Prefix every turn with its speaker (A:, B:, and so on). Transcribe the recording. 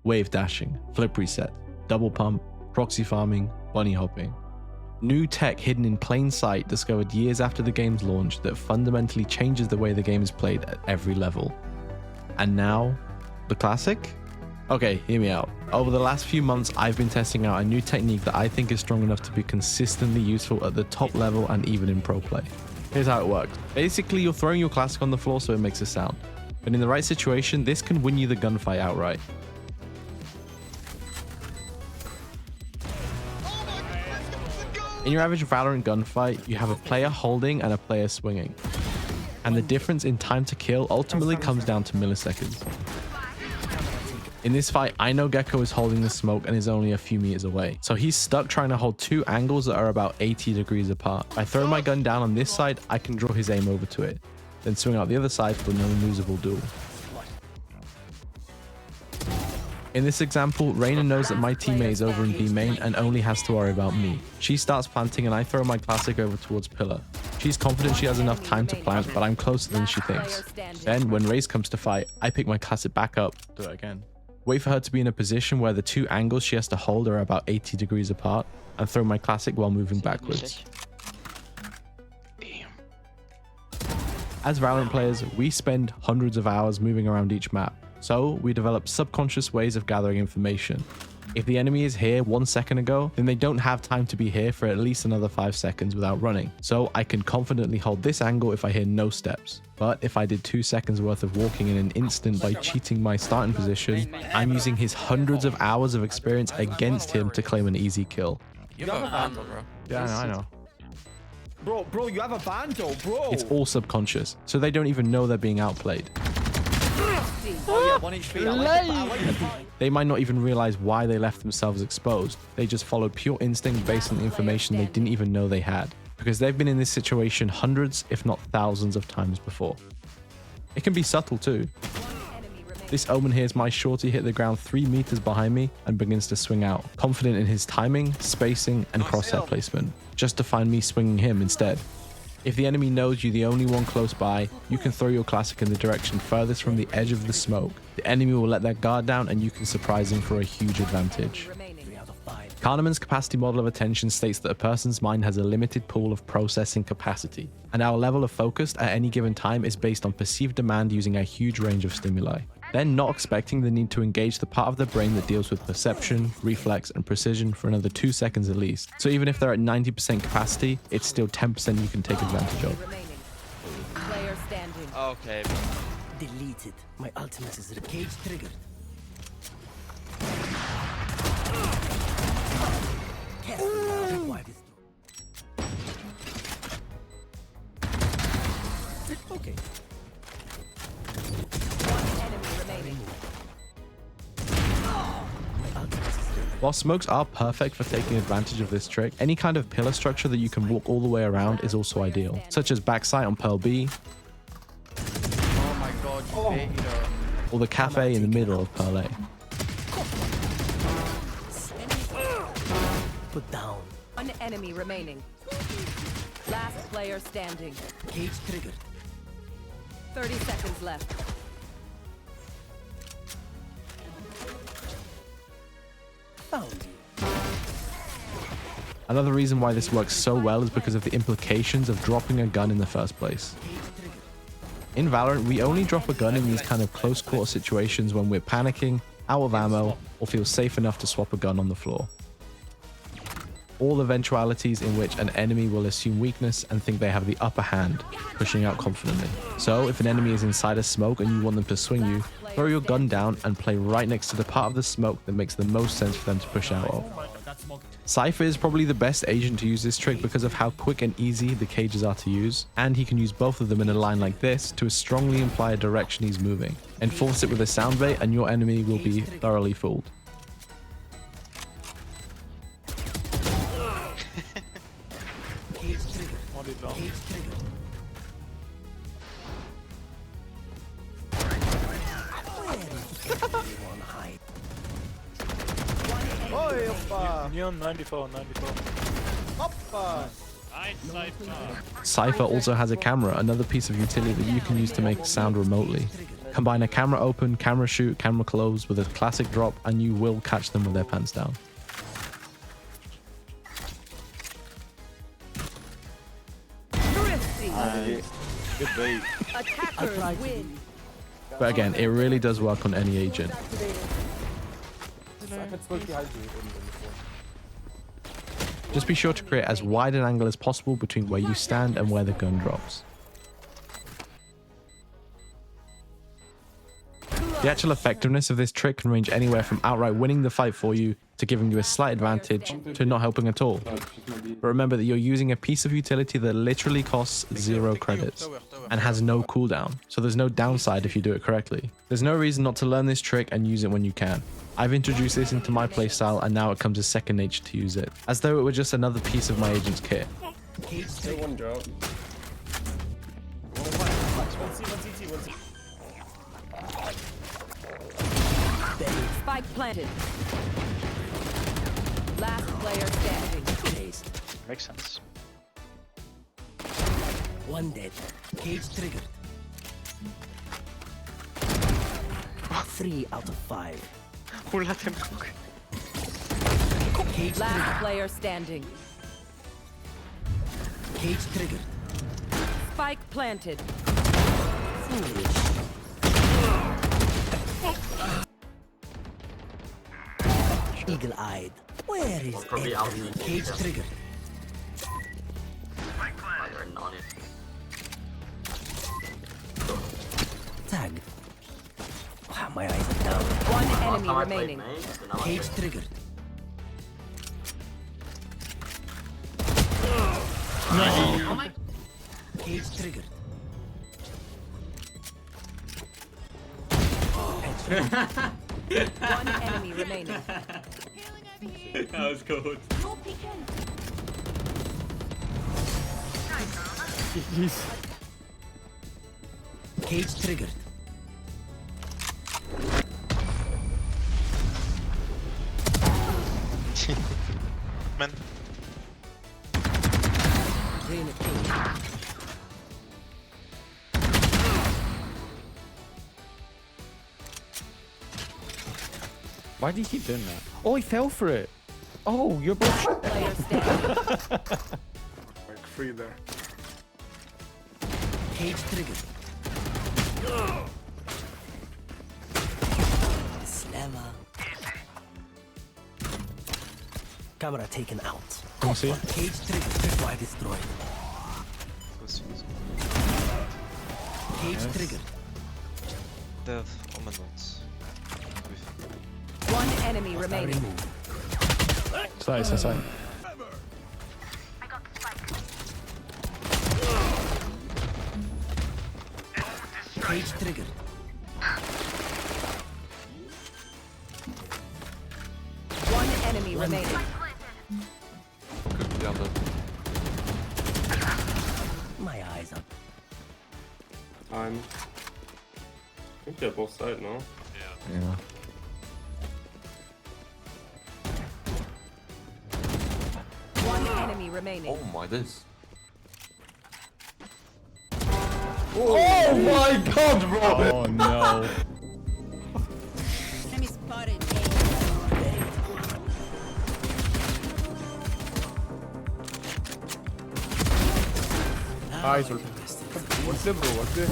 A: wave dashing, flip reset, double pump, proxy farming, bunny hopping. New tech hidden in plain sight discovered years after the game's launch that fundamentally changes the way the game is played at every level. And now, the classic? Okay, hear me out. Over the last few months, I've been testing out a new technique that I think is strong enough to be consistently useful at the top level and even in pro play. Here's how it works. Basically, you're throwing your classic on the floor so it makes a sound. But in the right situation, this can win you the gunfight outright. In your average Valorant gunfight, you have a player holding and a player swinging. And the difference in time to kill ultimately comes down to milliseconds. In this fight, I know Gecko is holding the smoke and is only a few meters away. So he's stuck trying to hold two angles that are about 80 degrees apart. If I throw my gun down on this side, I can draw his aim over to it, then swing out the other side for an unlosable duel. In this example, Reyna knows that my teammate is over in B main and only has to worry about me. She starts planting and I throw my classic over towards pillar. She's confident she has enough time to plant, but I'm closer than she thinks. Then, when Raze comes to fight, I pick my classic back up, do it again. Wait for her to be in a position where the two angles she has to hold are about 80 degrees apart, and throw my classic while moving backwards. As Valorant players, we spend hundreds of hours moving around each map. So we develop subconscious ways of gathering information. If the enemy is here 1 second ago, then they don't have time to be here for at least another 5 seconds without running. So I can confidently hold this angle if I hear no steps. But if I did 2 seconds worth of walking in an instant by cheating my starting position, I'm using his hundreds of hours of experience against him to claim an easy kill.
B: You have a vandal, bro.
A: Yeah, I know.
C: Bro, you have a vandal, bro.
A: It's all subconscious, so they don't even know they're being outplayed.
C: Oh yeah, 1 HP. I like it.
A: They might not even realize why they left themselves exposed. They just followed pure instinct based on the information they didn't even know they had, because they've been in this situation hundreds, if not thousands of times before. It can be subtle too. This Omen hears my shorty hit the ground 3 meters behind me and begins to swing out, confident in his timing, spacing, and crosshair placement, just to find me swinging him instead. If the enemy knows you're the only one close by, you can throw your classic in the direction furthest from the edge of the smoke. The enemy will let their guard down and you can surprise him for a huge advantage. Kahneman's capacity model of attention states that a person's mind has a limited pool of processing capacity, and our level of focus at any given time is based on perceived demand using a huge range of stimuli. They're not expecting the need to engage the part of the brain that deals with perception, reflex, and precision for another 2 seconds at least. So even if they're at 90% capacity, it's still 10% you can take advantage of.
B: Okay.
D: Deleted. My ultimate is cage triggered. Okay.
A: While smokes are perfect for taking advantage of this trick, any kind of pillar structure that you can walk all the way around is also ideal, such as backside on Pearl B,
B: Oh my god, you baited her.
A: or the cafe in the middle of Pearl A.
D: Put down.
E: One enemy remaining. Last player standing.
D: Cage triggered.
E: 30 seconds left.
D: Found you.
A: Another reason why this works so well is because of the implications of dropping a gun in the first place. In Valorant, we only drop a gun in these kind of close quarter situations when we're panicking, out of ammo, or feel safe enough to swap a gun on the floor. All eventualities in which an enemy will assume weakness and think they have the upper hand, pushing out confidently. So if an enemy is inside a smoke and you want them to swing you, throw your gun down and play right next to the part of the smoke that makes the most sense for them to push out of. Cypher is probably the best agent to use this trick because of how quick and easy the cages are to use, and he can use both of them in a line like this to strongly imply a direction he's moving. Enforce it with a sound bait and your enemy will be thoroughly fooled.
F: Neon 94.
C: Hoppa.
A: Cypher also has a camera, another piece of utility that you can use to make sound remotely. Combine a camera open, camera shoot, camera close with a classic drop, and you will catch them with their pants down.
E: Thrifty.
F: Good bait.
E: Attackers win.
A: But again, it really does work on any agent. Just be sure to create as wide an angle as possible between where you stand and where the gun drops. The actual effectiveness of this trick can range anywhere from outright winning the fight for you to giving you a slight advantage to not helping at all. But remember that you're using a piece of utility that literally costs 0 credits and has no cooldown, so there's no downside if you do it correctly. There's no reason not to learn this trick and use it when you can. I've introduced this into my playstyle and now it comes as second nature to use it, as though it were just another piece of my agent's kit.
G: One drop.
E: Spike planted. Last player standing.
F: Makes sense.
D: One dead. Cage triggered. 3 out of 5.
F: Hoe laat hem ook?
D: Cage
E: Last
D: triggered.
E: player standing.
D: Cage triggered.
E: Spike planted.
D: Foolish. Eagle-eyed. Where is everyone? Cage triggered. Tag. Wow, my eyes are down.
E: One enemy remaining.
D: Cage triggered. Cage triggered.
E: One enemy remaining.
G: That was good.
D: Cage triggered.
F: Man.
D: Drain a cage.
B: Why do you keep doing that? Oh, he fell for it. Oh, you're both.
E: Player standing.
G: Like free there.
D: Cage triggered. Slammer. Camera taken out.
A: Can you see?
D: Cage triggered before I destroyed. Cage triggered.
F: Dead on my notes.
E: One enemy remaining.
D: Remove.
A: Side.
D: Cage triggered.
E: One enemy remaining.
D: My eyes up.
G: I think they're both side now.
A: Yeah.
E: One enemy remaining.
H: Oh my days.
G: Oh my god, bro!
A: Oh no.
E: Enemy spotted.
G: Eyes are. What's it, bro? What's it?